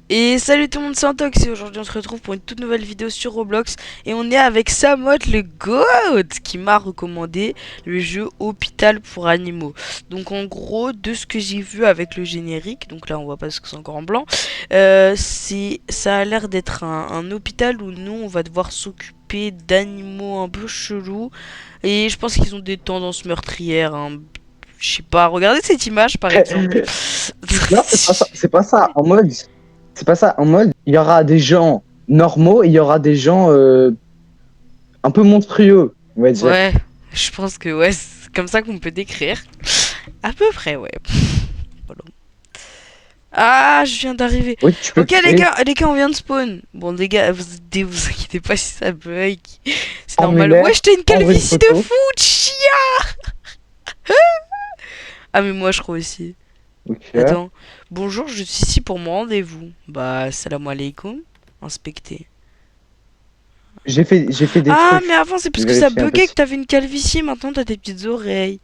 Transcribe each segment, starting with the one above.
Et salut tout le monde, c'est Antox et aujourd'hui on se retrouve pour une toute nouvelle vidéo sur Roblox. Et on est avec Samot le GOAT qui m'a recommandé le jeu Hôpital pour animaux. Donc en gros, de ce que j'ai vu avec le générique, donc là on voit pas ce que c'est encore en blanc, ça a l'air d'être un hôpital où nous on va devoir s'occuper d'animaux un peu chelous. Et je pense qu'ils ont des tendances meurtrières, hein. Je sais pas, regardez cette image par exemple. Non, c'est pas ça. C'est pas ça. En mode, c'est pas ça. En mode, il y aura des gens normaux et il y aura des gens un peu monstrueux, on va dire. Ouais, je pense que ouais, c'est comme ça qu'on peut décrire. À peu près, ouais. Voilà. Ah, je viens d'arriver. Oui, tu peux Ok, créer. les gars, on vient de spawn. Bon, les gars, vous inquiétez pas si ça bug. C'est normal. Ouais, Formulaire, j'étais une envoie une calvitie de photo. fou, chia. Ah, mais moi, je crois aussi. Ok. Attends. Bonjour, je suis ici pour mon rendez-vous. Bah, salam alaikum. Inspecter. J'ai fait des Ah, mais trucs. avant, c'est J'ai parce que ça vérifié un peu. buguait que t'avais une calvitie. Maintenant, t'as tes petites oreilles.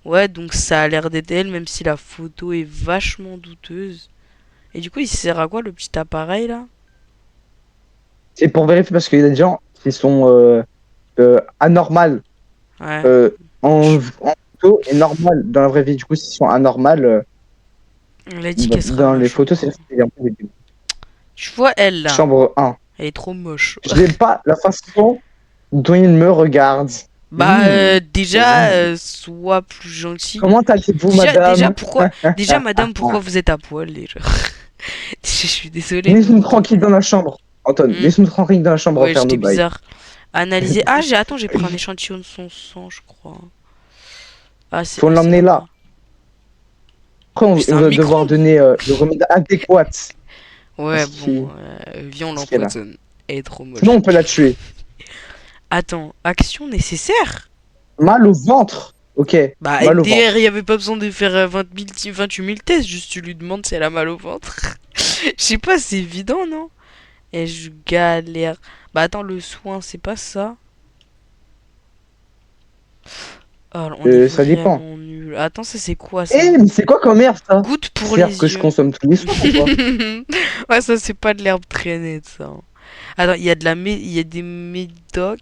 Ouais, donc ça a l'air d'être elle, même si la photo est vachement douteuse. Et du coup, il sert à quoi le petit appareil là? C'est pour vérifier parce qu'il y a des gens qui sont anormales Ouais. Je- en photo et normal dans la vraie vie. Du coup, s'ils sont anormales Elle a dit qu'elle sera dans ma les photos, chambre. c'est un peu débile. Tu vois elle là? Chambre 1. Elle est trop moche. J'aime pas la façon dont il me regarde. Bah Mmh. déjà, Mmh. sois plus gentil. Comment allez-vous, Déjà madame? pourquoi? Déjà madame, pourquoi vous êtes à poil déjà? Je suis désolée, mais Laisse-nous what the tranquille fuck. dans la chambre. Anton, Hmm. laisse-nous tranquille dans la chambre, on va Ouais, faire j'étais nos bails. bizarre. Analyser. Ah, attends, j'ai pris un échantillon de son sang, je crois. Faut Ah, c'est l'emmener là. là-bas. Après, Mais c'est on un va devoir micro. donner le remède adéquat à Ouais, bon, viens, on ce qu'elle a. l'empoisonne. Elle est trop Sinon, moche. on peut la tuer. Attends, action nécessaire? Mal au ventre. Ok, Bah, mal au MDR, il ventre. y avait pas besoin de faire 28 000 tests, juste tu lui demandes si elle a mal au ventre. Je sais pas, c'est évident, non? Et je galère. Bah, attends, le soin, c'est pas ça. Oh, on est Ça dépend. vraiment nul. Attends, ça c'est quoi ça? Eh, mais c'est quoi comme herbe, ça? Goutte pour C'est l'herbe que les je yeux. consomme tous les soirs ou quoi? Ouais, ça c'est pas de l'herbe traînée, ça. Attends, il y a des médocs.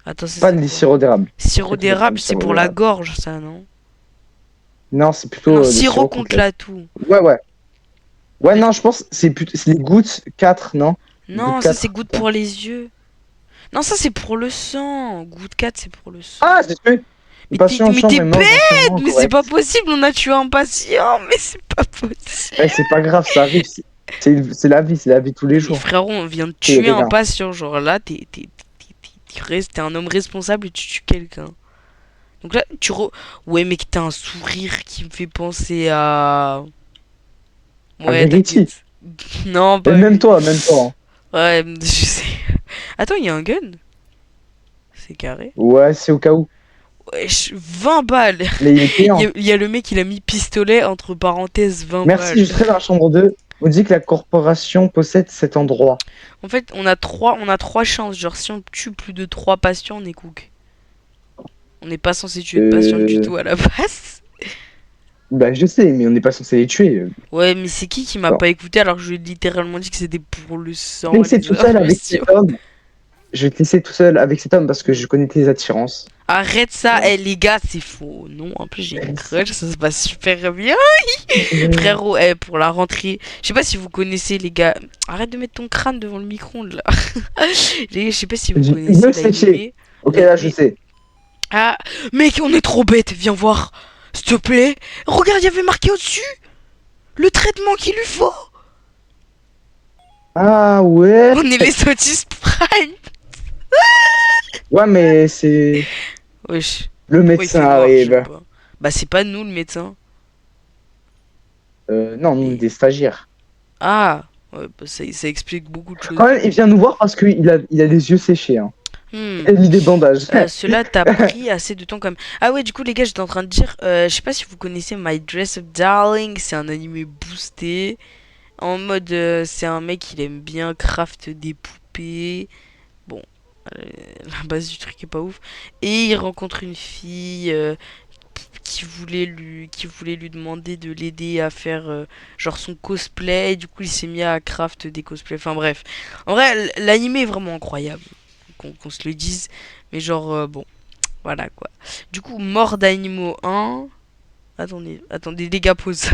Attends, ça Pas c'est des quoi? sirop d'érable. Sirop Après, tu peux prendre d'érable, du c'est sirop pour la d'érable. gorge, ça, non? Non, c'est Ah non, plutôt le sirop sirop contre contre la... la toux. Ouais, ouais. Ouais, Mais non, je pense que c'est plutôt... c'est les gouttes 4, non? Les gouttes non, ça c'est 4. goutte pour les yeux. Non, ça c'est pour le sang. Goutte 4 c'est pour le Ah, sang. j'ai tué. Le patient en Mais t'es chambre est mort dans son bête! moment Mais c'est pas correct. possible, on a tué un patient! Mais c'est pas possible! Eh, c'est pas grave, ça arrive. C'est la vie, c'est la vie tous les Mais jours. frérot, on vient de Après, il y a tuer un quelqu'un. patient. Genre là, t'es un homme responsable et tu tues quelqu'un. Donc là, ouais, mec, t'as un sourire qui me fait penser à. Un Ouais, Verity. t'inquiète. Non, Et pas lui. même toi. Hein. Ouais, je sais. Attends, il y a un gun? C'est carré. Ouais, c'est au cas où. Wesh, 20 balles! Mais il est payant. Il y a le mec, il a mis pistolet entre parenthèses 20 Merci, balles. je serai dans la chambre 2. On dit que la corporation possède cet endroit. En fait, on a trois chances. Genre, si on tue plus de 3 patients, on est cook. On n'est pas censé tuer de patients du Euh... tout à la base. Bah, je sais, mais on n'est pas censé les tuer. Ouais, mais c'est qui m'a Bon. pas écouté alors que je lui ai littéralement dit que c'était pour le Je vais sang, te laisser les tout seul avec infusions. cet homme. Je vais te laisser tout seul avec cet homme parce que je connais tes attirances. Arrête ça, Voilà. eh les gars, c'est faux. Non, en plus j'ai une crush, ça se passe super bien. Frérot, eh, pour la rentrée, je sais pas si vous connaissez les gars. Arrête de mettre ton crâne devant le micro-ondes là. Je sais pas si vous J'ai connaissez une séché. l'animé. Ok, là, je Mais. sais. Ah, mec, on est trop bête, viens voir. S'il te plaît. Regarde, il y avait marqué au-dessus le traitement qu'il lui faut. Ah ouais. On est les autistes prime. Ouais, mais c'est... Wesh, Le pourquoi il médecin fait noir, je sais arrive. pas. Bah, c'est pas nous le médecin. Non, nous, Et. des stagiaires. Ah, ouais, bah, ça explique beaucoup de Quand choses. même, il vient nous voir parce il a les yeux séchés. Hein. Hmm. Il a mis des bandages. Cela t'a pris assez de temps quand même. Ah ouais, du coup les gars, j'étais en train de dire, je sais pas si vous connaissez My Dress Up Darling, c'est un animé boosté. En mode, c'est un mec, il aime bien craft des poupées. Bon, euh, la base du truc est pas ouf. Et il rencontre une fille qui voulait lui demander de l'aider à faire genre son cosplay. Et du coup, il s'est mis à craft des cosplays. Enfin bref. En vrai, l'anime est vraiment incroyable. Qu'on se le dise. Mais genre, bon, voilà quoi. Du coup, mort d'animaux 1. Attendez, les gars, pause.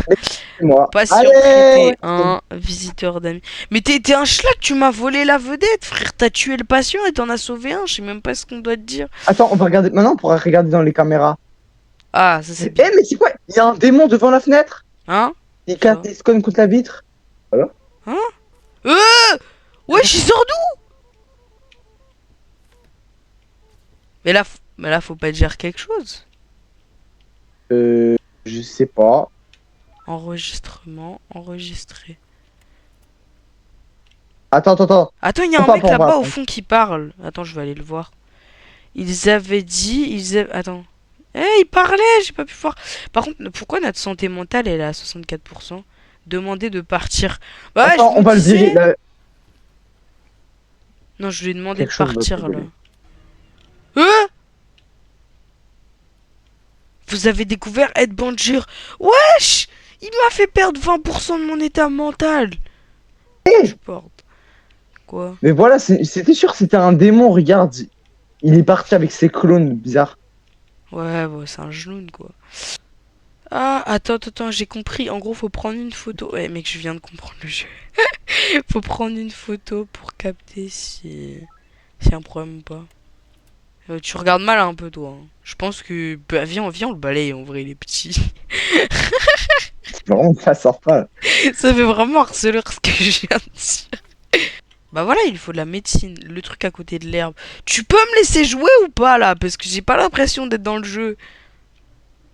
Moi. Patient Allez! traité 1, visiteur d'amis. Mais t'es un schlag, tu m'as volé la vedette, frère. T'as tué le patient et t'en as sauvé un. Je sais même pas ce qu'on doit te dire. Attends, on va regarder. Maintenant, on pourra regarder dans les caméras. Ah, ça c'est Eh, bien. mais c'est quoi? Il y a un démon devant la fenêtre. Hein? Ça. Il se cogne contre la vitre. Voilà. Hein? Euh Wesh, il sort d'où? Mais là, faut pas dire quelque chose. Je sais pas. Enregistrement, enregistré. Attends. Attends, il y a un Pas, mec pas, pas, là-bas au pas. fond qui parle. Attends, je vais aller le voir. Ils avaient dit. Attends. Eh, il parlait, j'ai pas pu voir. Par contre, pourquoi notre santé mentale elle est à 64%? Demander de partir. Bah, je Attends, vous on va le virer. disais. Là, Non, je lui ai demandé de quelque chose va partir là. rigoler. Euh Vous avez découvert Ed Banjir. Wesh! Il m'a fait perdre 20% de mon état mental. Je porte. Quoi? Mais voilà, c'était sûr que c'était un démon. Regarde. Il est parti avec ses clones bizarres. Ouais, c'est un genou quoi. Ah, attends, j'ai compris. En gros, faut prendre une photo. Ouais, mec, je viens de comprendre le jeu. Faut prendre une photo pour capter si y a un problème ou pas. Tu regardes mal un peu, toi. Hein. Je pense que. Bah, viens, on le balaye en vrai, il est petit. C'est vraiment pas sympa. Ça fait vraiment harceleur ce que je viens de dire. Bah voilà, il faut de la médecine. Le truc à côté de l'herbe. Tu peux me laisser jouer ou pas là? Parce que j'ai pas l'impression d'être dans le jeu.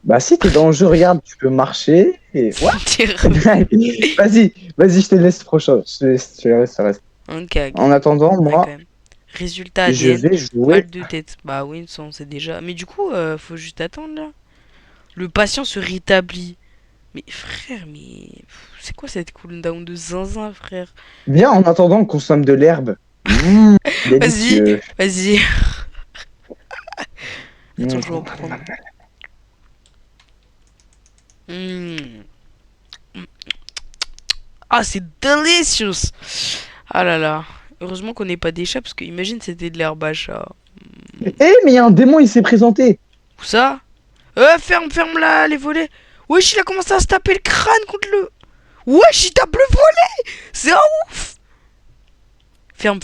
Bah si t'es dans le jeu, regarde, tu peux marcher et ouais. T'es re- Vas-y, je te laisse prochain. Je te laisse, ça reste. Ok, ok. En attendant, Ouais, quand moi, même. Résultat je ADN, vais jouer. mal de tête. Bah oui, ça on sait déjà. Mais du coup, faut juste attendre là. Le patient se rétablit. Mais frère, c'est quoi cette cooldown de zinzin, frère? Viens, en attendant, on consomme de l'herbe. Vas-y, Délicieux. vas-y. Attends, Mmh. je vais en prendre. Hmm. Ah, c'est delicious. Ah là là. Heureusement qu'on n'est pas des chats, parce que imagine c'était de l'herbe à chat. Eh, mais il y a un démon, il s'est présenté. Où ça? Ferme là, les volets. Wesh, il a commencé à se taper le crâne contre le... Wesh, il tape le volet. C'est un ouf. Ferme.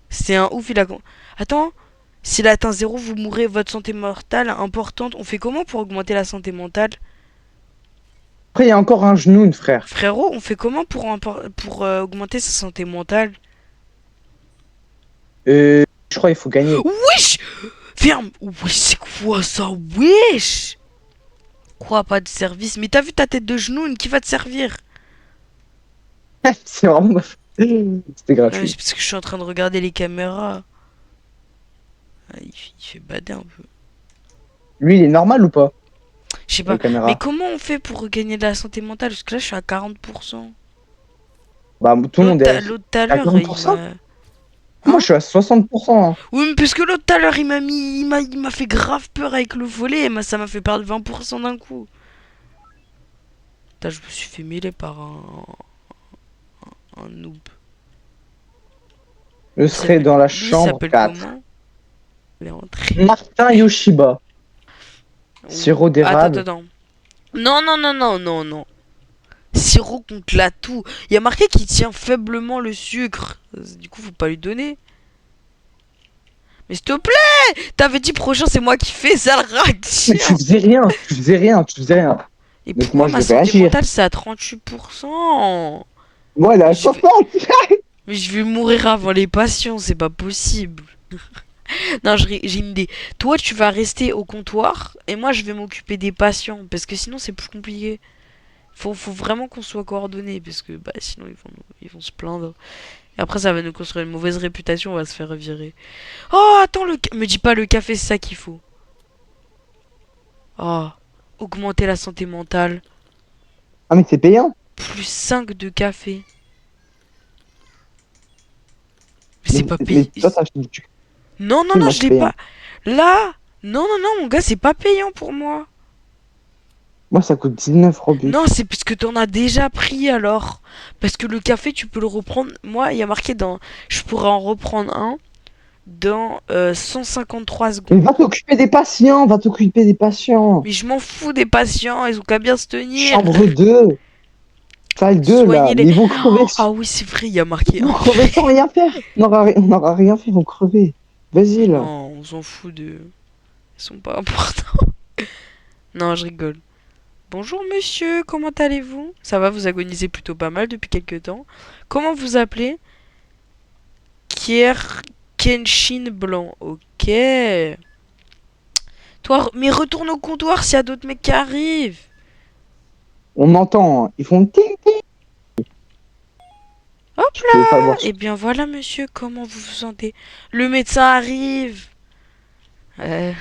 C'est un ouf, il a... Attends. S'il atteint 0, vous mourrez, votre santé mortale importante. On fait comment pour augmenter la santé mentale? Après, il y a encore un genou, frère. Frérot, on fait comment pour augmenter sa santé mentale? Je crois qu'il faut gagner. Wesh. Ferme. Wesh, c'est quoi ça? Wesh. Quoi, pas de service? Mais t'as vu ta tête de genou, qui va te servir? C'est vraiment. C'était Non, mais gratuit. c'est parce que je suis en train de regarder les caméras. Ah, il fait bader un peu. Lui, il est normal ou pas? Je sais La pas. Mais caméra. comment on fait pour regagner de la santé mentale? Parce que là, je suis à 40%. Bah, tout le monde est L'autre tout à à l'heure, il 40%. m'a... Moi, Hein? je suis à 60%. Hein. Oui, mais parce que l'autre tout à l'heure, il m'a fait grave peur avec le volet. Ça m'a fait perdre 20% d'un coup. Putain, je me suis fait mêler par un noob. Je serai dans la Lui, il chambre s'appelle 4. comment? Il est rentré. Martin Yoshiba. Sirop d'érable. Attends. Non. Sirop contre la toux. Il y a marqué qu'il tient faiblement le sucre. Du coup, faut pas lui donner. Mais s'il te plaît! T'avais dit prochain, c'est moi qui fais ça, le Mais tu réacteur. faisais rien. Et Donc pourquoi moi, je ma devais santé agir. mentale, c'est à 38%? Moi, elle est Mais à je vais... 60. Mais je vais mourir avant les patients, c'est pas possible. Non, j'ai une idée. Toi, tu vas rester au comptoir et moi, je vais m'occuper des patients parce que sinon, c'est plus compliqué. Faut vraiment qu'on soit coordonnés parce que bah, sinon, ils vont se plaindre. Et après, ça va nous construire une mauvaise réputation, on va se faire virer. Oh, attends, me dis pas le café, c'est ça qu'il faut. Oh, augmenter la santé mentale. Ah, mais c'est payant. Plus 5 de café. Mais c'est pas Mais payé. toi, t'as acheté du. Non, Si, moi, je c'est l'ai payant. pas. Là, Non, non, non, mon gars, c'est pas payant pour moi. Moi, ça coûte 19 Robux. Non, c'est parce que t'en as déjà pris alors. Parce que le café, tu peux le reprendre. Moi, il y a marqué dans. Je pourrais en reprendre un dans 153 Mais secondes. va t'occuper des patients, va t'occuper des patients. Mais je m'en fous des patients, ils ont qu'à bien se tenir. Chambre 2, salle 2 là. Soignez les. Mais ils vont crever. Ah oui, c'est vrai, il y a marqué Ils vont un. crever sans rien faire. On n'aura rien fait, ils vont crever. Mais Vas-y là. non, on s'en fout de. Ils sont pas importants. Non, je rigole. Bonjour monsieur, comment allez-vous? Ça va, vous agonisez plutôt pas mal depuis quelques temps. Comment vous appelez? Kier Kenshin Blanc. Ok. Toi, mais retourne au comptoir s'il y a d'autres mecs qui arrivent. On entend, hein. Ils font ting ting. Hop Tu pouvais pas le là. voir. Eh bien voilà monsieur, comment vous vous sentez? Le médecin arrive. Euh,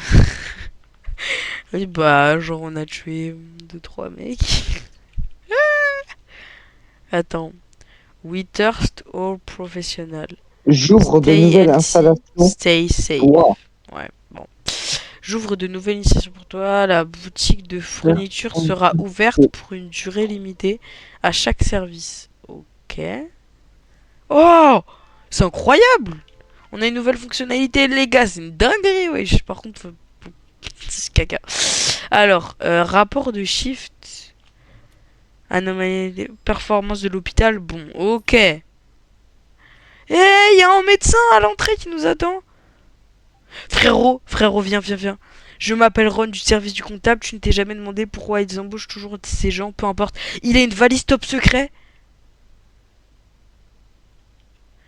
Oui bah genre on a tué deux trois mecs. Attends. We thirst all professional. J'ouvre de Stay nouvelles healthy, installations. stay safe. Wow. Ouais, bon. J'ouvre de nouvelles initiations pour toi. La boutique de fourniture sera ouverte pour une durée limitée à chaque service. Ok. Oh, c'est incroyable. On a une nouvelle fonctionnalité, les gars. C'est une dinguerie, wesh. Par contre, c'est caca. Alors, rapport de shift. Anomalie, performance de l'hôpital. Bon, ok. Eh, y a un médecin à l'entrée qui nous attend. Frérot, frérot, viens, viens, viens. Je m'appelle Ron du service du comptable. Tu ne t'es jamais demandé pourquoi ils embauchent toujours ces gens, peu importe. Il a une valise top secret.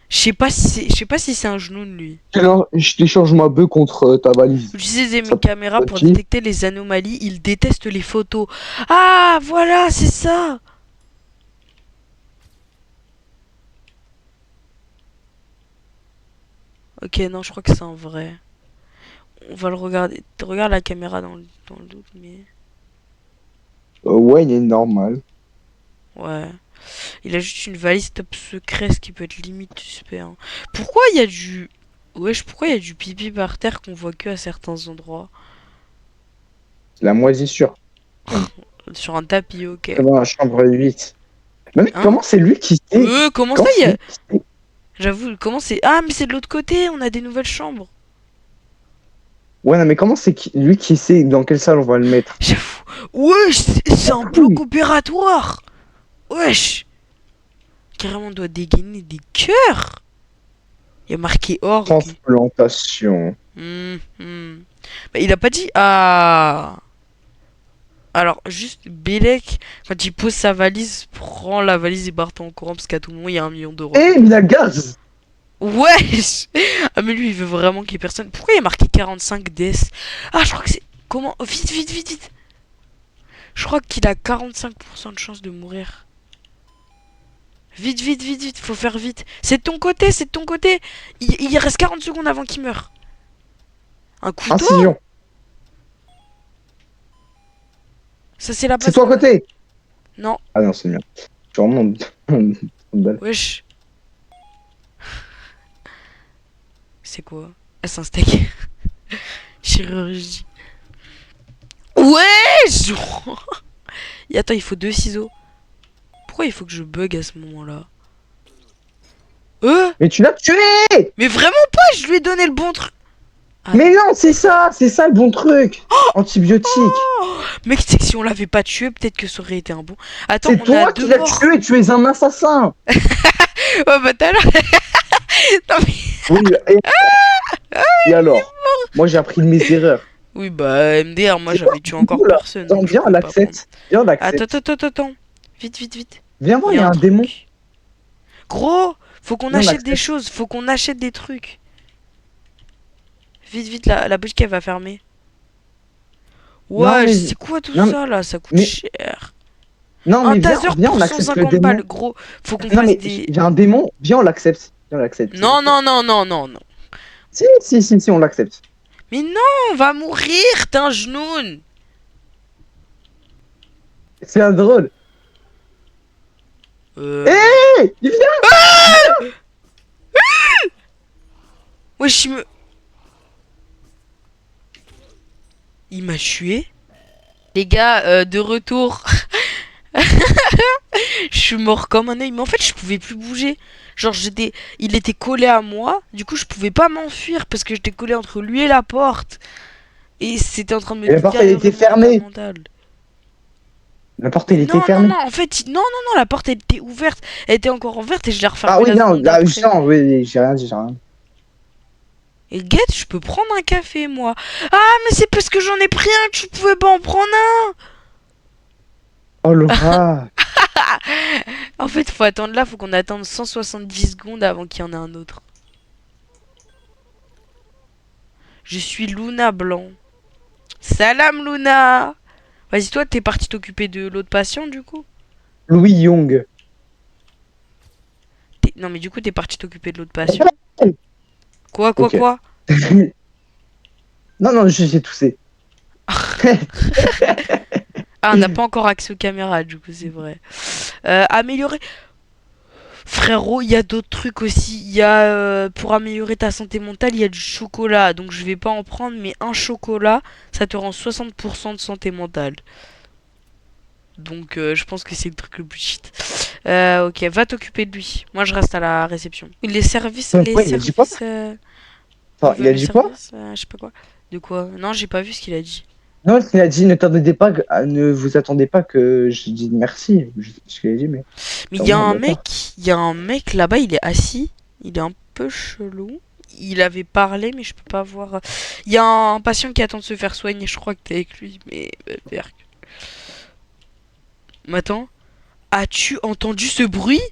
Je sais pas si c'est un genou de lui. Je t'échange ma bœuf contre ta valise. J'utilisais Ça mes te caméras pour dit? détecter les anomalies. Il déteste les photos. Ah, voilà, c'est ça. Ok, non, je crois que c'est un vrai. On va le regarder. Regarde la caméra dans le doute, mais... Ouais, il est normal. Ouais. Il a juste une valise top secret, ce qui peut être limite suspect. Hein. Pourquoi il y a du... Wesh, pourquoi il y a du pipi par terre qu'on voit que à certains endroits? C'est la moisissure. Sur un tapis, ok. C'est dans la chambre 8. Mais mec, Hein? comment c'est lui qui sait? Comment ça, Comment il y c'est a... lui qui sait? J'avoue, comment c'est... Ah, mais c'est de l'autre côté, on a des nouvelles chambres. Ouais, non, mais comment c'est lui qui sait dans quelle salle on va le mettre? J'avoue. Wesh, c'est un bloc Oui. opératoire. Wesh. Carrément, on doit dégainer des cœurs. Il y a marqué orgue. Transplantation. Bah, il a pas dit... Ah... Alors, juste, Bélec, quand il pose sa valise, prend la valise et barre en courant parce qu'à tout moment, il y a 1 million d'euros. Eh, mais la gaz! Wesh. Ah, mais lui, il veut vraiment qu'il y ait personne. Pourquoi il y a marqué 45 DS? Ah, je crois que c'est... Comment? Vite, vite, vite, vite. Je crois qu'il a 45% de chance de mourir. Vite, vite, vite, vite. Faut faire vite. C'est de ton côté, c'est de ton côté. Il reste 40 secondes avant qu'il meure. Un couteau? Incision. Ça, c'est la C'est base toi à de la... côté! Non. Ah non, c'est bien. Je remonte. Wesh. C'est quoi? Ah, c'est un steak. Chirurgie. Wesh. Et attends, il faut 2 ciseaux. Pourquoi il faut que je bug à ce moment-là? Mais tu l'as tué! Mais vraiment pas, je lui ai donné le bon truc. Ah. Mais non, c'est ça le bon truc! Antibiotique! Mec, c'est que si on l'avait pas tué, peut-être que ça aurait été un bon. Attends, C'est on a toi qui deux l'as morts. tué, tu es un assassin! Oh bah tout à l'heure. Non mais... Oui, et alors? Moi j'ai appris de mes erreurs. Oui bah MDR, moi C'est quoi j'avais ce tué encore vidéo, là? personne. Attends, Donc je viens, on pouvais pas prendre. l'accepte. Viens, on Attends, l'accepte. attends, attends, attends. Vite, vite, vite. Viens voir, Il y il y a a un un démon. truc. Gros, faut qu'on Viens, on achète des l'accepte. choses, faut qu'on achète des trucs. Vite, vite, la boutique elle va fermer. Non, Ouais, mais. c'est quoi tout Non, ça là? Ça coûte mais. cher. Non, Un mais viens, taser viens, on pour accepte le 150 balles, démon. gros. Faut qu'on Non, fasse mais des... il y a un démon. Viens, on l'accepte. Viens, on l'accepte, s'il vous Non, plaît. non, non, non, non, non. Si, on l'accepte. Mais non, on va mourir, t'es un genoun. C'est un drôle. Non. Hé! Il vient! Wesh, il me... Il m'a tué. Les gars, de retour. Je suis mort comme un œil. Mais en fait, je pouvais plus bouger. Genre, il était collé à moi. Du coup, je pouvais pas m'enfuir parce que j'étais collé entre lui et la porte. Et c'était en train de me Et la porte, elle était détériorer mon état fermée. mental. La porte, Mais elle était non, non, fermée. non, en fait, non, non, non, la porte elle était ouverte. Elle était encore ouverte et je l'ai Ah refermée oui, la non, seconde là, d'après. justement, oui, oui, j'ai rien dit, j'ai rien dit. Et Guette, je peux prendre un café, moi. Ah, mais c'est parce que j'en ai pris un que tu pouvais pas en prendre Oh, Laura. un. En fait, faut attendre là, faut qu'on attende 170 secondes avant qu'il y en ait un autre. Je suis Luna Blanc. Salam Luna. Vas-y, toi, t'es parti t'occuper de l'autre patient, du coup. Louis Young. Non, mais du coup, t'es parti t'occuper de l'autre patient. Quoi, quoi, Ok. quoi? Non, non, j'ai toussé. Ah, on n'a pas encore accès aux caméras, du coup, c'est vrai. Améliorer. Frérot, il y a d'autres trucs aussi. Il y a pour améliorer ta santé mentale, il y a du chocolat. Donc je vais pas en prendre, mais un chocolat, ça te rend 60% de santé mentale. Donc je pense que c'est le truc le plus shit. Ok, va t'occuper de lui. Moi je reste à la réception. Les services, les Ouais, il a dit quoi? services, Attends, il a le dit quoi? service, je sais pas quoi. De quoi? Non, j'ai pas vu ce qu'il a dit. Non, il a dit ne vous attendez pas que je dise merci. Je sais ce qu'il a dit, mais Mais c'est vraiment un bâtard. il y a un mec là-bas, il est assis. Il est un peu chelou. Il avait parlé, mais je peux pas voir. Il y a un patient qui attend de se faire soigner. Je crois que t'es avec lui, mais berk. Mais attends, as-tu entendu ce bruit?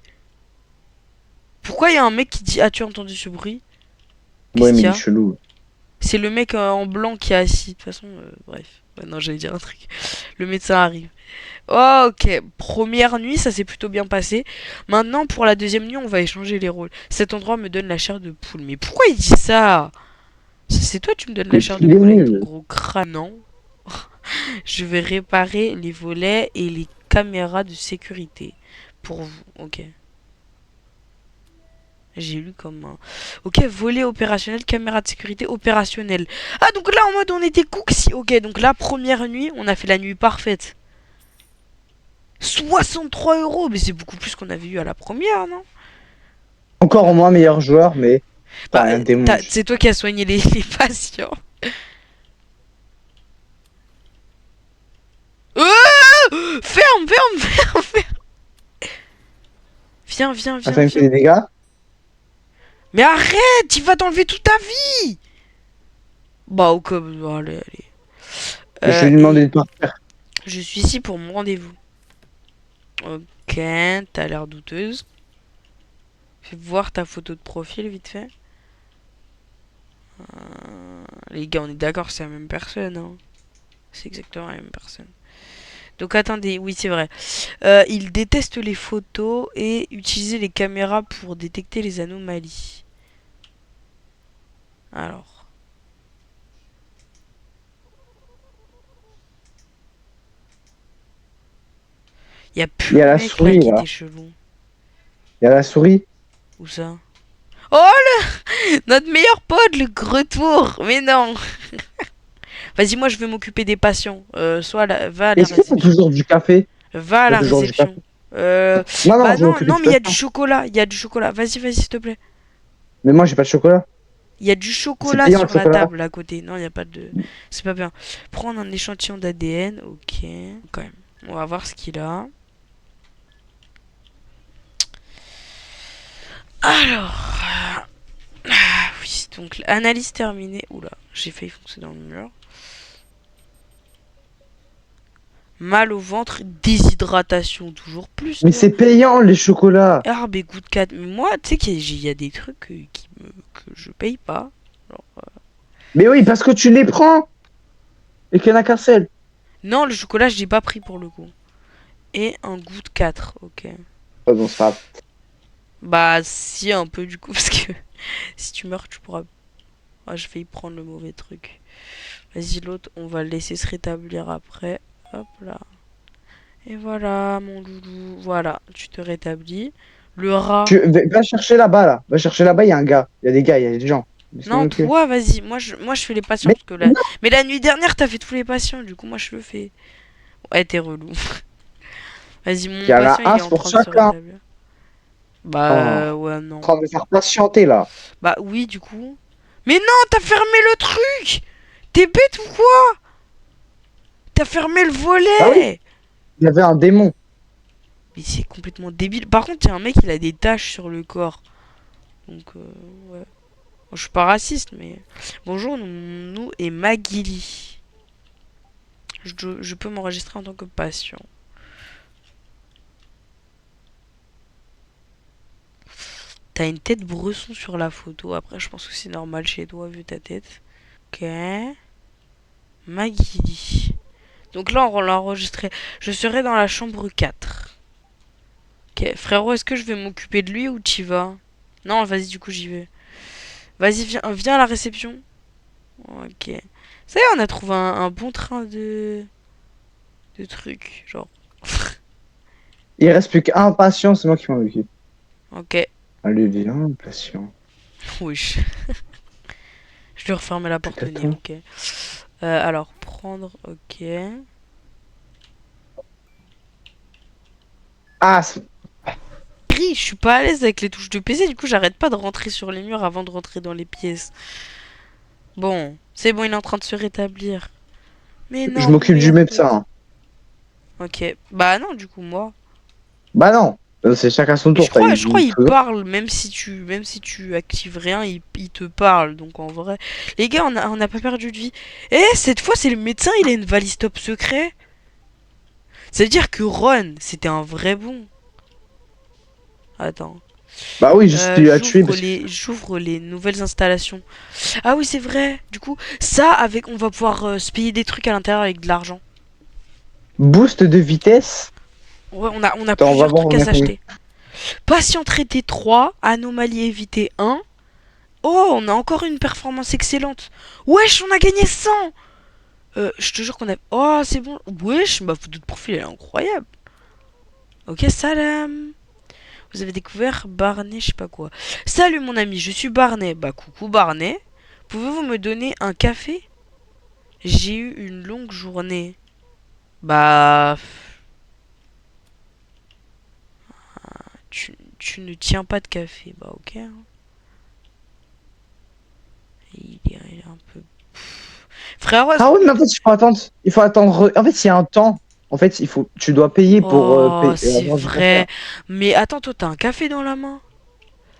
Pourquoi il y a un mec qui dit as-tu entendu ce bruit? Ouais, Qu'est-ce mais qu'il y il est a? chelou. C'est le mec en blanc qui est assis. De toute façon, bref. Ouais, non, j'allais dire un truc. Le médecin arrive. Oh, ok, première nuit, ça s'est plutôt bien passé. Maintenant, pour la deuxième nuit, on va échanger les rôles. Cet endroit me donne la chair de poule. Mais pourquoi il dit ça? C'est toi, tu me donnes la chair de Il est poule avec ton nul. gros crâne, non? Je vais réparer les volets et les caméras de sécurité. Pour vous, ok. J'ai lu comme un... Ok, volet opérationnel, caméra de sécurité opérationnelle. Ah, donc là, en mode, on était cooks. Ok, donc la première nuit, on a fait la nuit parfaite. 63 €, mais c'est beaucoup plus qu'on avait eu à la première, non? Encore moins meilleur joueur, mais Bah, t'as un démon. c'est toi qui as soigné les patients. Ferme, ferme, ferme, ferme. Viens, viens, Ah, viens, ça me fait viens. des dégâts. Mais arrête, il va t'enlever toute ta vie. Bah, ok, allez, allez. Je vais lui Et demander de partir. je suis ici pour mon rendez-vous. Ok, t'as l'air douteuse. Fais voir ta photo de profil vite fait. Les gars, on est d'accord, c'est la même personne, hein. C'est exactement la même personne. Donc attendez, oui c'est vrai. Il déteste les photos et utiliser les caméras pour détecter les anomalies. Alors. Il y a Il plus y a le la mec là souris, qui là. était chelou. Il y a la souris. Où ça? Oh notre meilleur pote, le retour. Mais non. Vas-y, moi je vais m'occuper des patients. Va à la Est-ce qu'il y a réception. toujours du café? Va à Il y a la toujours du café. réception. Non, non, Bah je vais non, m'occuper non, du mais il y a du patient. chocolat. Il y a du chocolat. Vas-y, vas-y, s'il te plaît. Mais moi, j'ai pas de chocolat. Il y a du C'est chocolat payant le sur la chocolat. table à côté. Non, il n'y a pas de... C'est pas bien. Prendre un échantillon d'ADN. Ok. Quand même. On va voir ce qu'il a. Alors... Ah oui, donc analyse terminée. Oula, j'ai failli foncer dans le mur. Mal au ventre, déshydratation, toujours plus, Mais toi. c'est payant les chocolats. Herbe et goût de 4. Mais moi, tu sais qu'il y a des trucs que je paye pas. Alors, Mais oui, parce que tu les prends. Et qu'il y en a qu'un seul. non, le chocolat, je l'ai pas pris pour le coup. Et un goût de 4, ok. Oh, bon, c'est pas grave. Bah, si, un peu du coup, parce que si tu meurs, tu pourras. Ah, je vais y prendre le mauvais truc. Vas-y, l'autre, on va le laisser se rétablir après. Hop là. Et voilà, mon loulou. Voilà, tu te rétablis. Le rat. Va chercher là-bas, là. Va chercher là-bas, il y a un gars. Il y a des gars, il y a des gens. Laisse-moi Non, m'occuper. toi, vas-y. Moi, je fais les patients. Mais Parce que là... Mais la nuit dernière, t'as fait tous les patients. Du coup, moi, je le fais. Ouais, t'es relou. Vas-y, il mon y en a patient, il est un en pour train de se chacun. rétablir. Oh, Ouais, en non. train de me faire patienter là. Bah, oui, du coup. Mais non, t'as fermé le truc. T'es bête ou quoi? T'as fermé le Bah oui, volet. il y avait un démon. Mais c'est complètement débile. Par contre, il y a un mec, il a des taches sur le corps. Donc, ouais. Bon, je suis pas raciste, mais... Bonjour, nous et Magili. Je peux m'enregistrer en tant que patient. T'as une tête bresson sur la photo. Après, je pense que c'est normal chez toi, vu ta tête. Ok. Magili. Donc là, on l'a enregistré. Je serai dans la chambre 4. Ok. Frérot, est-ce que je vais m'occuper de lui ou t'y vas? Non, vas-y, du coup, j'y vais. Vas-y, viens à la réception. Ok. Ça y est, on a trouvé un bon train de trucs. Genre. Il reste plus qu'un patient, c'est moi qui m'en occupe. Ok. Allez, viens, patient. Oui. Je lui referme la Je porte au nez. t'attends. Ok. Alors, prendre. Ok. Ah, Je suis pas à l'aise avec les touches de PC, du coup j'arrête pas de rentrer sur les murs avant de rentrer dans les pièces. Bon, c'est bon, il est en train de se rétablir. Mais je non, mon m'occupe du meilleur pote. médecin. Ok, bah non, du coup moi. Bah non, c'est chacun son Mais tour. je crois, il Tout le monde. parle, même si tu actives rien, il te parle. Donc en vrai, les gars, on a pas perdu de vie. Eh, cette fois c'est le médecin, il a une valise top secret. Ça veut dire que Ron, c'était un vrai bon. Attends, Bah oui, juste tu as tué parce que. j'ouvre les nouvelles installations. Ah oui, c'est vrai. Du coup, ça, avec, on va pouvoir se payer des trucs à l'intérieur avec de l'argent. Boost de vitesse. Ouais, on a Attends, on va plusieurs voir trucs à combien combien. s'acheter. Patient traité 3, anomalie évitée 1. Oh, on a encore une performance excellente. Wesh, on a gagné 100. Je te jure qu'on a... Oh, c'est bon. Wesh, ma photo de profil, elle est incroyable. Ok, salam. Vous avez découvert Barney, je sais pas quoi. Salut mon ami, je suis Barney. Bah coucou Barney. Pouvez-vous me donner un café? J'ai eu une longue journée. Bah... Tu ne tiens pas de café. Bah ok. Hein. Il est un peu... Frérot, Ah oui, mais en fait, il faut attendre. Il faut attendre. En fait, il y a un temps. En fait, tu dois payer pour oh, c'est avoir du café, vrai. là. Mais attends, toi, t'as un café dans la main?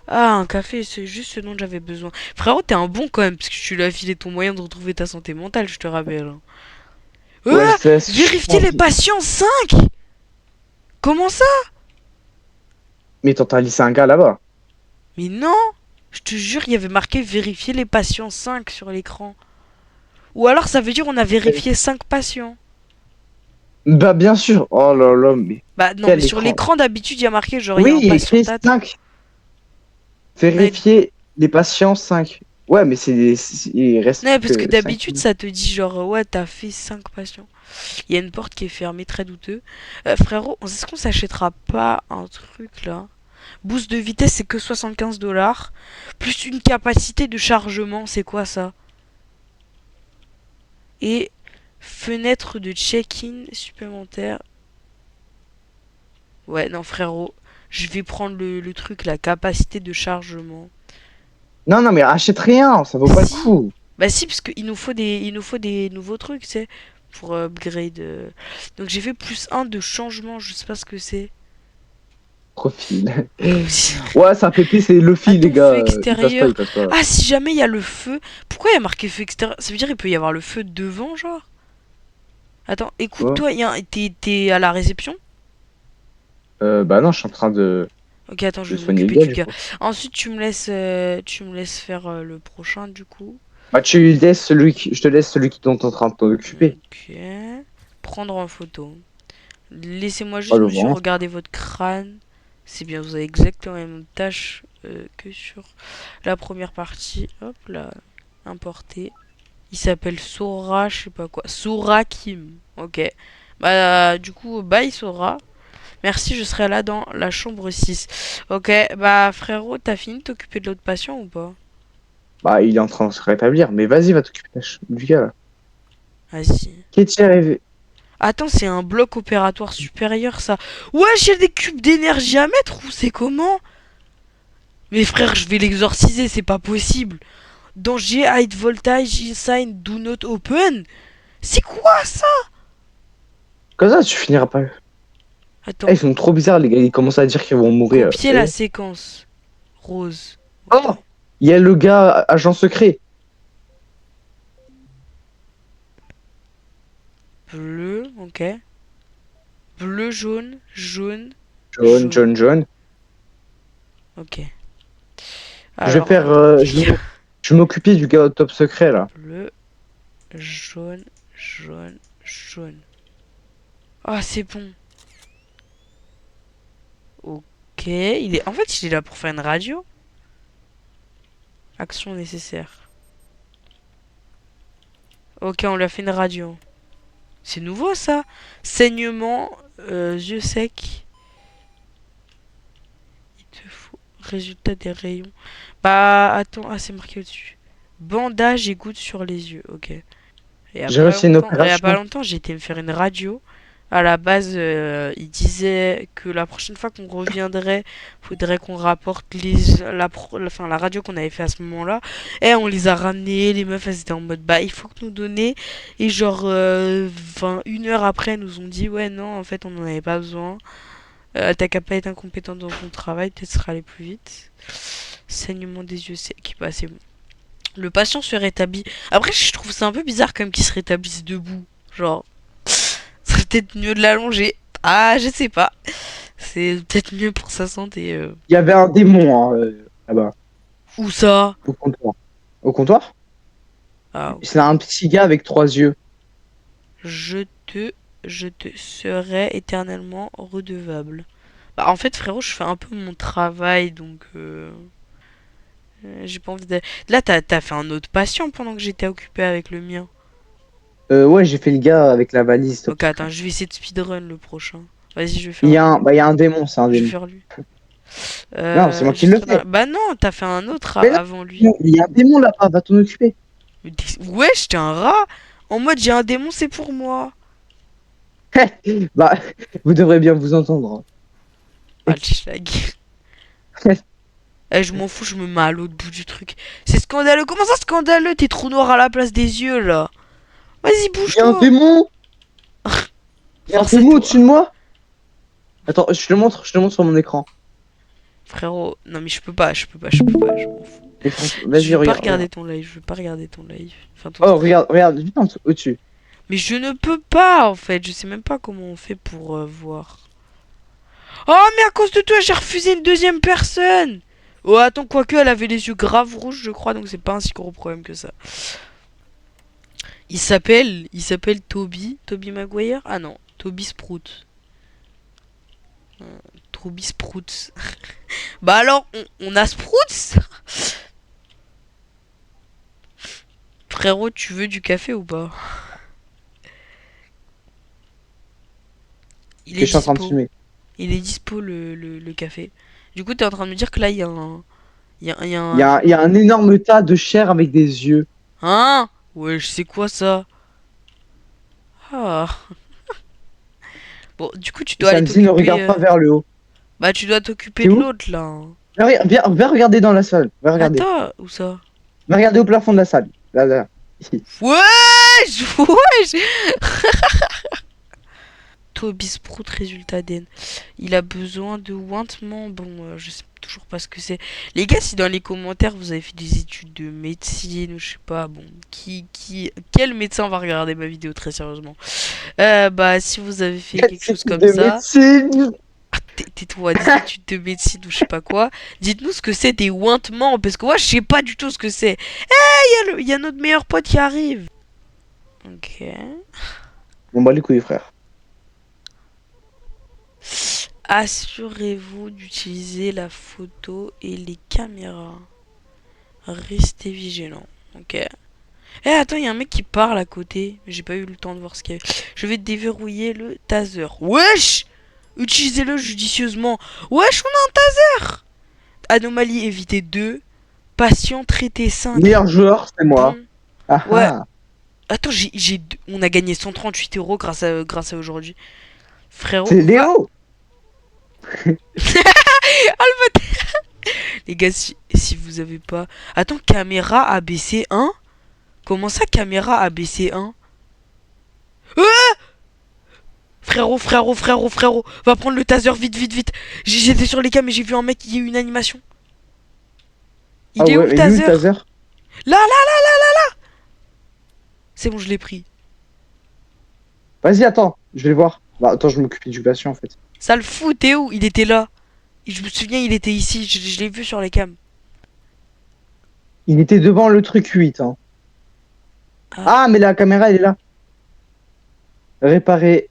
Ah, un café, c'est juste ce dont j'avais besoin. Frérot, t'es un bon quand même, parce que tu lui as filé ton moyen de retrouver ta santé mentale, je te rappelle. Hein. Ouais, je Vérifier les pense. patients 5. Comment ça? Mais t'as laissé un gars là-bas. Mais non. Je te jure, il y avait marqué vérifier les patients 5 sur l'écran. Ou alors ça veut dire on a vérifié 5 patients. Bah bien sûr. Oh là là, mais Bah non, mais quel sur écran. l'écran d'habitude, il y a marqué genre il y a Oui, un il y a patient écrit date. 5. Mais Vérifier les patients 5. Ouais, mais il reste non, plus parce que que 5. d'habitude, ça te dit genre, ouais, t'as fait 5 patients. Il y a une porte qui est fermée, très douteux. Frérot, est-ce qu'on s'achètera pas un truc là? Boost de vitesse, c'est que 75 $. Plus une capacité de chargement, c'est quoi ça? Et fenêtre de check-in supplémentaire. Ouais, non, frérot, je vais prendre le truc, la capacité de chargement. Non, non, mais achète rien, ça vaut pas le Si, coup. bah si, parce qu'il il nous faut des nouveaux trucs, tu sais, pour upgrade. Donc j'ai fait plus un de changement, je sais pas ce que c'est. Profil. Ouais, ça fait pis, c'est Luffy, les Attends, feu gars. Il passe pas, il extérieur. passe pas. Ah, si jamais il y a le feu. Pourquoi il y a marqué feu extérieur? Ça veut dire qu'il peut y avoir le feu devant, genre? Attends, Quoi? écoute-toi, t'es à la réception? Bah non, je suis en train Ok, attends, je de vais soigner le m'occuper gars, du du gars. coup. Ensuite, tu me laisses faire le prochain, du coup. Bah je te laisse celui qui dont t'es en train de t'en occuper. Ok. Prendre en photo. Laissez-moi Pas juste, le monsieur, voir. regarder votre crâne. C'est bien, vous avez exactement la même tâche que sur la première partie. Hop là, importé. Il s'appelle Sora, je sais pas quoi. Sora Kim. Ok. Bah, du coup, bye Sora. Merci, je serai là dans la chambre 6. Ok, bah frérot, t'as fini de t'occuper de l'autre patient ou pas? Bah, il est en train de se rétablir. Mais vas-y, va t'occuper du gars, là. Vas-y. Qu'est-il arrivé? Attends, c'est un bloc opératoire supérieur, ça. Ouais, j'ai des cubes d'énergie à mettre ou c'est comment? Mais frère, je vais l'exorciser, c'est pas possible. Danger, high voltage, sign, do not open. C'est quoi ça? Comme ça, tu finiras pas. Eh, Attends, ils sont trop bizarres, les gars. Ils commencent à dire qu'ils vont mourir. copier la séquence. Rose. Ok. Oh! Il y a le gars, agent secret. Bleu, ok. Bleu, jaune, jaune, John, jaune. John, John. Ok. Je vais Alors, faire. attends. Je vais m'occuper du gars au top secret, là. Bleu, jaune, jaune, jaune. Ah, c'est bon. Ok. En fait, il est là pour faire une radio. Action nécessaire. Ok, on lui a fait une radio. C'est nouveau ça. Saignement, yeux secs. Il te faut résultat des rayons. Bah attends, ah c'est marqué au-dessus. Bandage et gouttes sur les yeux. Ok. Et J'ai réussi une il y a pas opération. longtemps, j'ai été me faire une radio. À la base, il disait que la prochaine fois qu'on reviendrait, faudrait qu'on rapporte enfin, la radio qu'on avait fait à ce moment-là. Et on les a ramenés, les meufs, elles étaient en mode, bah, il faut que nous donner. Et genre, 1 heure après, elles nous ont dit, ouais, non, en fait, on n'en avait pas besoin. T'as qu'à pas être incompétent dans ton travail, peut-être ça sera aller plus vite. Saignement des yeux secs, bah, c'est bon. Le patient se rétablit. Après, je trouve ça un peu bizarre quand même qu'il se rétablisse debout. Genre, ce serait peut-être mieux de l'allonger. Ah, je sais pas. C'est peut-être mieux pour sa santé. Il y avait un démon, hein, là-bas, Où ça? au comptoir. Au comptoir? Ah, C'est un petit gars avec 3 yeux. je te, je te serai éternellement redevable. Bah, en fait, frérot, je fais un peu mon travail, donc j'ai pas envie de. Là, t'as fait un autre patient pendant que j'étais occupé avec le mien. Ouais, j'ai fait le gars avec la valise top Ok, secret. attends, je vais essayer de speedrun le prochain. Vas-y, je vais Il faire y a lui. il y a un démon, c'est un Je vais démon. faire lui. Non, c'est moi qui le Juste fais. Bah non, t'as fait un autre Mais là, avant lui. il y a un démon là-bas, va t'en occuper. Wesh, t'es un rat. En mode, j'ai un démon, c'est pour moi. Bah, vous devrez bien vous entendre, Ah, le schlag. hein. Eh, je m'en fous, je me mets à l'autre bout du truc. C'est scandaleux. Comment ça, scandaleux? T'es trop noir à la place des yeux, là. Vas-y, Il y a un bouge-toi. démon! Il y a un démon Forcez-toi. au-dessus de moi? Attends, je te montre sur mon écran. Frérot, non mais je peux pas, je peux pas, je peux pas, je m'en fous. Je Vas-y, vais pas regarde, regarder regarde. ton live, je vais pas regarder ton live. Enfin, ton Oh, stream. regarde, regarde, juste en dessous, au-dessus. Mais je ne peux pas, en fait. Je sais même pas comment on fait pour voir. Oh, mais à cause de toi, j'ai refusé une deuxième personne. Oh, attends, quoique, elle avait les yeux graves rouges, je crois, donc c'est pas un si gros problème que ça. Il s'appelle Toby. Toby Maguire? Ah non, Toby Sprout. Toby Sprout. Bah alors, on a Sprouts? Frérot, tu veux du café ou pas? Il Et est je suis en train de dispo. filmer. Il est dispo le café. Du coup, t'es en train de me dire que là, il y a un. Il y a Il y un. a, il y a un énorme tas de chair avec des yeux. Hein? Ouais, je sais quoi ça? Ah. Bon, du coup, tu dois Ça aller me dit ne t'occuper. regarde pas vers le haut. Bah, tu dois t'occuper T'es de où? l'autre là, hein. Viens regarder dans la salle. Va regarder. Attends, où ça? Va regarder au plafond de la salle. Là, là. Ici. Wesh! Wesh! Toby Sprout, résultat ADN. Il a besoin de ointement. Bon, je sais toujours pas ce que c'est. Les gars, si dans les commentaires vous avez fait des études de médecine ou je sais pas, bon, quel médecin va regarder ma vidéo très sérieusement? Bah, si vous avez fait quelque chose comme De ça, médecine. tais-toi, des études de médecine ou je sais pas quoi, dites-nous ce que c'est des ointements, parce que moi je sais pas du tout ce que c'est. Il y a notre meilleur pote qui arrive. Ok. Bon, bah, les couilles, frère. Assurez-vous d'utiliser la photo et les caméras. Restez vigilant. Ok. Eh, attends, il y a un mec qui parle à côté. J'ai pas eu le temps de voir ce qu'il y avait. Je vais déverrouiller le taser. Wesh! Utilisez-le judicieusement. Wesh, on a un taser! Anomalie évitée 2. Patient traité 5. Meilleur joueur, c'est moi. Bon. Ah Ouais. ah. Attends, on a gagné 138 euros grâce à aujourd'hui. Frérot, C'est va. Léo. Les gars, si vous avez pas. Attends, caméra ABC 1. Comment ça, caméra ABC 1? Frérot. Va prendre le taser, vite. J'étais sur les cams et j'ai vu un mec qui a eu une animation. Ah Il est où le ouais, il est où le taser? taser? Là. C'est bon, je l'ai pris. Vas-y, attends, je vais voir. Bah, attends, je m'occupe du patient en fait. Ça le fout, t'es où? Il était là. Et je me souviens, il était ici. Je l'ai vu sur les cams. Il était devant le truc 8. Hein. Ah. Ah, mais la caméra, elle est là. Réparer.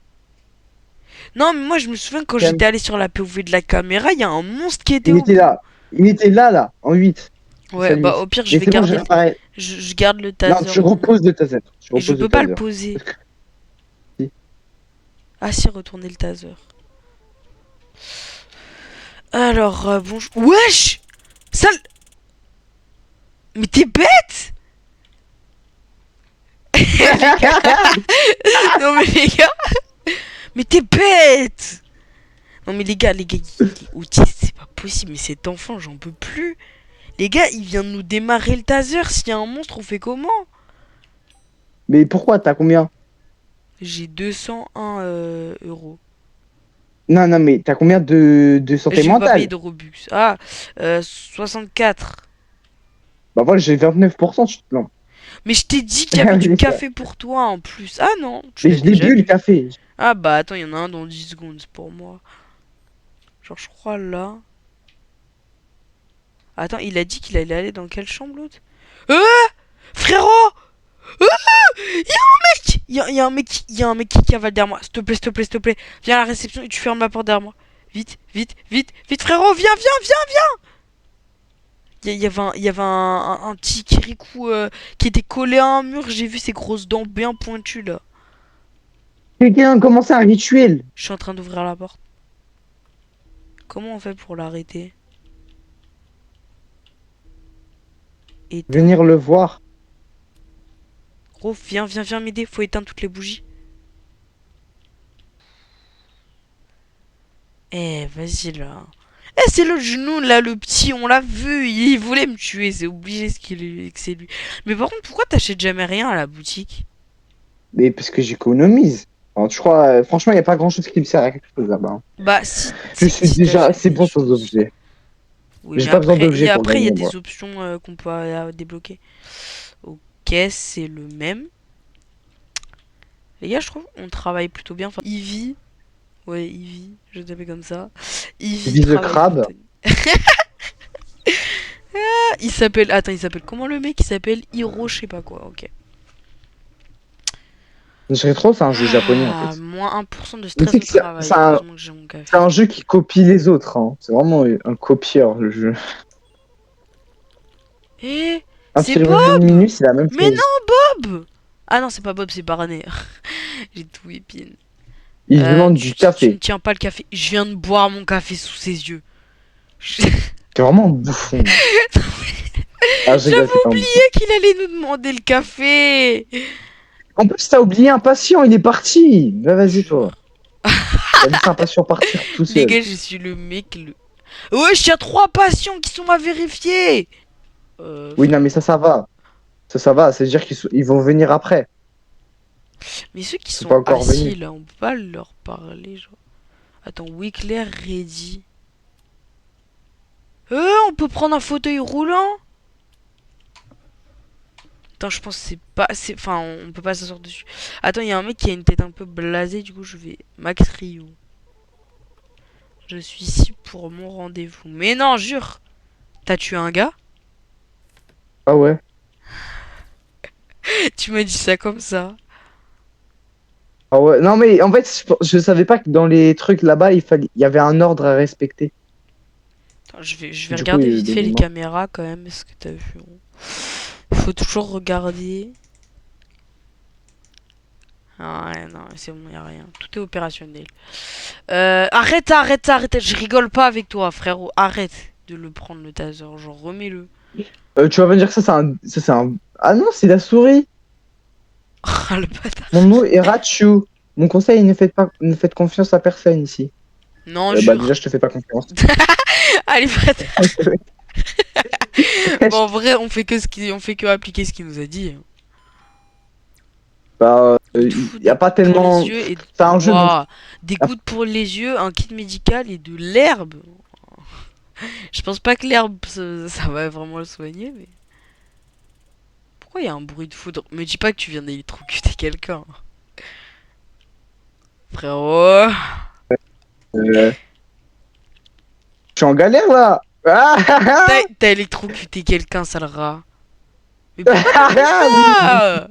Non, mais moi, je me souviens quand Cam- j'étais allé sur la POV de la caméra, il y a un monstre qui était Il au était bout. là. Il était là, en 8. Ouais, Salle bah 8. au pire, je Mais vais c'est bon, j'ai garder. réparé. Je garde le Non, taser. tu reposes le taser. Tu Et je reposes le peux pas le taser. poser. Parce que- Ah si, retourner le taser. Alors, bonjour. Wesh! Sale. Mais t'es bête! Non mais les gars! Mais t'es bête! Non mais les gars, il est autiste, c'est pas possible. Mais cet enfant, j'en peux plus. Les gars, il vient de nous démarrer le taser. S'il y a un monstre, on fait comment? Mais pourquoi? T'as combien? J'ai 201 euros. Non, mais t'as combien de santé Je vais pas payer mentale? de Robux. Ah, 64. Bah voilà, j'ai 29%, tu te plains. Mais je t'ai dit qu'il y avait du café pour toi en plus. Ah non, tu Mais l'as je l'ai déjà bu le bu. café. Ah bah attends, il y en a un dans 10 secondes c'est pour moi. Genre je crois là. Attends, il a dit qu'il allait aller dans quelle chambre l'autre? Euh Frérot, il y a un mec, il y a un mec qui cavale derrière moi. S'il te plaît. Viens à la réception et tu fermes la porte derrière moi. Vite, frérot, viens. Il y avait un petit kirikou qui était collé à un mur. J'ai vu ses grosses dents bien pointues là. Quelqu'un a commencé un rituel. Je suis en train d'ouvrir la porte. Comment on fait pour l'arrêter? Éteindre. Venir le voir. Gros, viens m'aider. Faut éteindre toutes les bougies. Eh, vas-y là. Eh, c'est le genou là, le petit. On l'a vu. Il voulait me tuer. C'est obligé que c'est lui. Mais par contre, pourquoi t'achètes jamais rien à la boutique? Mais parce que j'économise. Enfin, je crois, franchement, il n'y a pas grand-chose qui me sert à quelque chose là-bas. Hein. Bah, si, Je si, suis si déjà t'achètes assez des bon sur les choses. objets. Oui, J'ai mais pas besoin après, d'objets pour il y a gagner, moi. des options qu'on peut débloquer. Ok, c'est le même. Les gars, je trouve on travaille plutôt bien. Enfin, Ivy. Ouais, Ivy, je t'appelle comme ça. Je Ivy vise le travaille crabe. plutôt. Il s'appelle. Attends, il s'appelle comment le mec? Il s'appelle Hiro, je sais pas quoi, ok. Je trop, c'est un jeu japonais en Ah, fait. moins 1% de Mais stress c'est au que travail. Heureusement que j'ai mon c'est café. un jeu qui copie les autres. Hein. C'est vraiment un copieur le jeu. Eh, c'est Infinity Bob! Minus, c'est la même Mais chose. non, Bob! Ah non, c'est pas Bob, c'est Barané. J'ai tout épine. Il demande du Tu ne café. tiens pas le café. Je viens de boire mon café sous ses yeux. T'es vraiment un bouffon. Ah, j'ai J'avais t'es pas un oublié bouffon. qu'il allait nous demander le café. En plus, t'as oublié un patient, il est parti. Va, vas-y, Jure. toi. T'as laissé un patient partir tout Les seul. gars, je suis le mec le. Wesh, il y a 3 patients qui sont à vérifier. Oui, non, mais ça va. Ça va. C'est-à-dire ils vont venir après. Mais ceux qui Ils sont sont pas encore assis venus. là, on peut pas leur parler, genre. Attends, Wickler ready. On peut prendre un fauteuil roulant. Attends, je pense que c'est pas. Enfin, on peut pas s'asseoir dessus. Attends, il y a un mec qui a une tête un peu blasée, du coup, je vais. Max Ryu. Je suis ici pour mon rendez-vous. Mais non, jure. T'as tué un gars? Ah ouais. Tu m'as dit ça comme ça. Ah ouais. Non, mais en fait, je savais pas que dans les trucs là-bas, il y avait un ordre à respecter. Attends, je vais Du coup, regarder il vite fait est les mort. caméras quand même. Est-ce que t'as vu? Faut toujours regarder. Ah ouais, non, c'est bon, y a rien. Tout est opérationnel. Arrête. Je rigole pas avec toi, frérot. Arrête de le prendre le taser. Genre, remets-le. Tu vas me dire que ça, c'est un... Ah non, c'est la souris. Ah, le bâtard. Mon mot est Rachu. Mon conseil, ne faites confiance à personne ici. Non, Bah déjà, jure. je te fais pas confiance. Allez, bâtard. Bon, en vrai, on fait que appliquer ce qu'il nous a dit. Bah, Il te il fout y des a pas gouttes pour les tellement... yeux et... C'est un jeu, donc... Waouh. Des gouttes pour les yeux, un kit médical et de l'herbe. Je pense pas que l'herbe, ça va vraiment le soigner, mais... Pourquoi il y a un bruit de foudre? Me dis pas que tu viens d'électrocuter quelqu'un. Frérot. Euh, je suis en galère, là. Ah, T'as électrocuté quelqu'un, sale rat. Mais pourquoi tu fais oui. ça?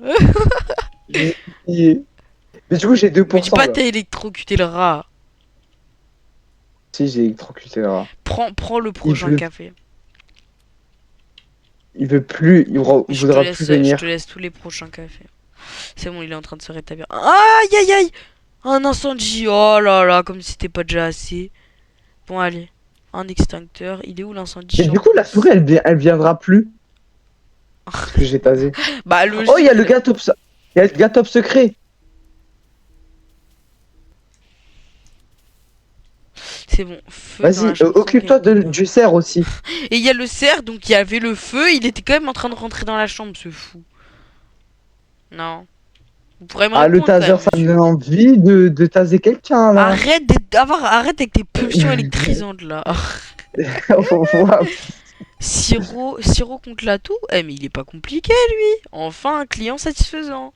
Mais du coup, j'ai Me dis 2% pas là. t'as électrocuté le rat. Si, j'ai électrocuté là. Prends le Il prochain veut, café. il veut plus, voudra plus Je te venir. laisse tous les prochains cafés. C'est bon, il est en train de se rétablir. Aïe aïe aïe. Un incendie. Oh là là, comme si c'était pas déjà assez. Bon, allez. Un extincteur. Il est où l'incendie? Mais du coup, la souris, elle viendra plus. Parce que j'ai tasé. Bah, Oh, il y a logique. le gars top, il y a le gars top secret. C'est bon. Feu dans la Vas-y, chambre occupe-toi 142. du cerf aussi. Et il y a le cerf, donc il y avait le feu. Il était quand même en train de rentrer dans la chambre, ce fou. Non. Vous pourrez me Ah, le répondre quand taser, même, ça me donne monsieur. envie de taser quelqu'un là. Arrête avec tes pulsions électrisantes là. Sirop contre la toux. Eh mais il est pas compliqué lui. Enfin un client satisfaisant.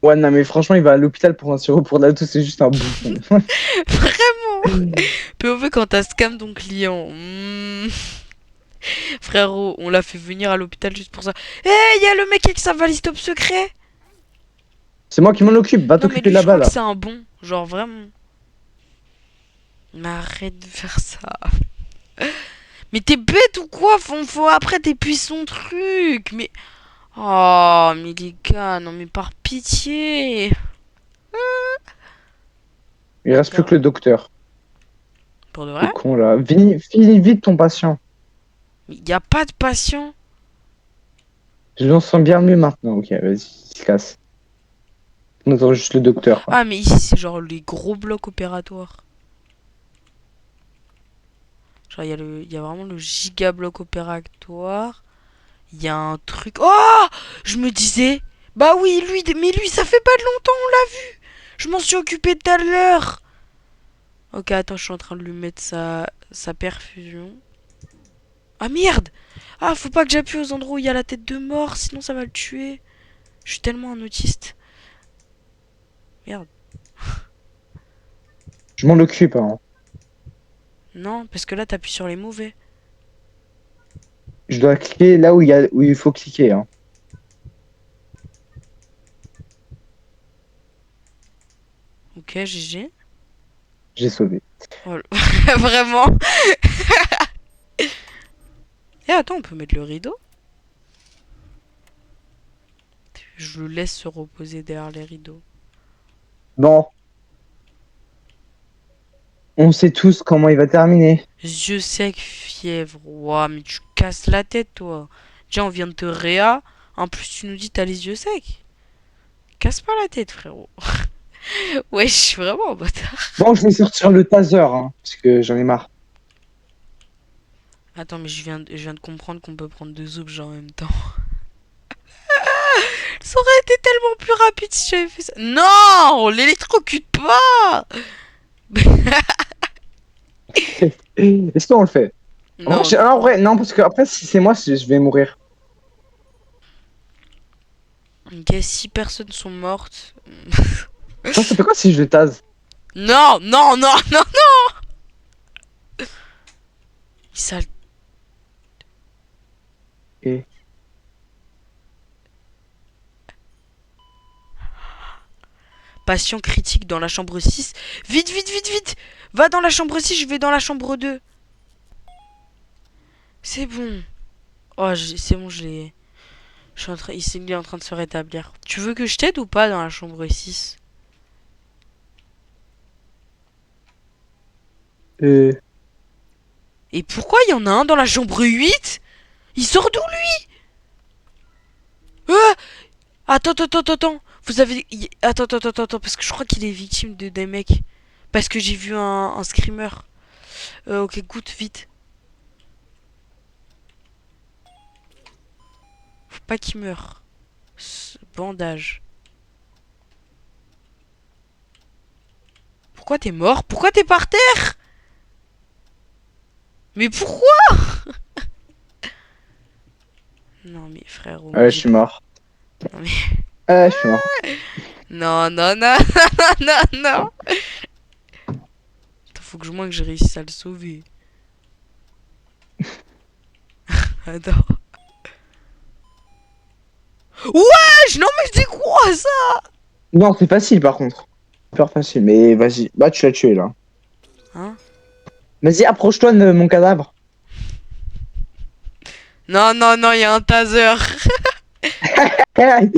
Ouais, non, mais franchement, il va à l'hôpital pour un sirop pour la toux, c'est juste un bouffon. Vraiment. POV quand t'as scam ton client. Frérot, on l'a fait venir à l'hôpital juste pour ça. Eh, y a le mec avec sa valise top secret. C'est moi qui m'en occupe, va Non mais t'occuper lui je là-bas crois que là. c'est un bon. Genre vraiment. Mais arrête de faire ça. Mais t'es bête ou quoi? Faut après t'épuies son truc. Mais... Oh, mais les gars, non mais par pitié. Il reste plus que le docteur. Pour de Le vrai? con là. Finis vite ton patient. Mais y a pas de patient. Je l'en sens bien mieux maintenant. Ok, vas-y, il se casse. On attend juste le docteur. Ah mais ici c'est genre les gros blocs opératoires. Genre il y a vraiment le giga bloc opératoire. Il y a un truc. Oh! Je me disais. Bah oui, mais lui ça fait pas de longtemps, on l'a vu. Je m'en suis occupé tout à l'heure. Ok, attends, je suis en train de lui mettre sa perfusion. Ah merde! Ah, faut pas que j'appuie aux endroits où il y a la tête de mort, sinon ça va le tuer. Je suis tellement un autiste. Merde. Je m'en occupe, hein. Non, parce que là t'appuies sur les mauvais. Je dois cliquer là où il faut cliquer, hein. Ok, GG. J'ai sauvé. Voilà. Vraiment. Et attends, on peut mettre le rideau. Je le laisse se reposer derrière les rideaux. Bon, on sait tous comment il va terminer. Yeux secs, fièvre. Ouah, mais tu casses la tête, toi. Déjà, on vient de te réa. En plus, tu nous dis t'as les yeux secs. Casse pas la tête, frérot. Ouais, je suis vraiment un bâtard. Bon, je vais sortir le taser, hein, parce que j'en ai marre. Attends, mais je viens de comprendre qu'on peut prendre deux objets en même temps. Ça aurait été tellement plus rapide si j'avais fait ça. Non, on l'électrocute pas. Est-ce qu'on le fait? En vrai, Non, en vrai, non, parce que après, si c'est moi, je vais mourir. ok, 6 personnes sont mortes. Attends, ça fait quoi si je le tase? Non, non, non, non, non. Ça... Et... Patient critique dans la chambre 6. Vite, vite, vite, vite. Va dans la chambre 6, je vais dans la chambre 2. C'est bon. Oh, c'est bon, je l'ai... Je suis en train... Il est en train de se rétablir. Tu veux que je t'aide ou pas dans la chambre 6? Euh, Et pourquoi il y en a un dans la chambre 8? Il sort d'où lui? Ah, attends. Vous avez... Attends, parce que je crois qu'il est victime de des mecs. Parce que j'ai vu un screamer. Ok, goûte vite. Faut pas qu'il meure. Bandage. Pourquoi t'es mort? Pourquoi t'es par terre? Mais pourquoi? Non mais frérot, moi Ouais, je j'ai suis pas... mort. Non mais... Ouais, je suis mort. Non. Non. Faut que je moins que je réussisse à le sauver. Attends. Wesh, non mais c'est quoi ça? Non, c'est facile par contre. Super facile, mais vas-y. Bah, tu l'as tué là. Hein? Vas-y, approche-toi de mon cadavre. Non, il y a un taser. Ouais,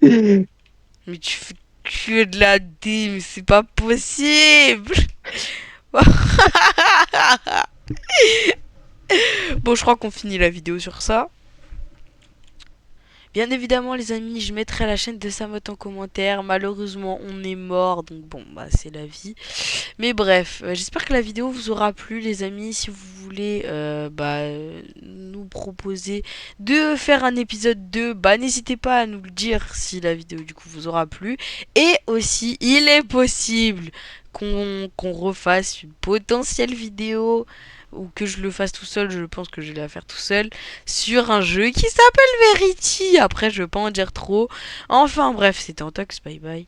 Mais tu fais que de la D, mais c'est pas possible. Bon, je crois qu'on finit la vidéo sur ça. Bien évidemment, les amis, je mettrai la chaîne de Samot en commentaire. Malheureusement, on est mort, donc bon, bah c'est la vie. Mais bref, j'espère que la vidéo vous aura plu, les amis. Si vous voulez nous proposer de faire un épisode 2, bah n'hésitez pas à nous le dire si la vidéo du coup vous aura plu. Et aussi, il est possible qu'on refasse une potentielle vidéo ou que je le fasse tout seul, je pense que je vais la faire tout seul, sur un jeu qui s'appelle Verity. Après, je vais pas en dire trop. Enfin bref, c'était Antox, bye bye.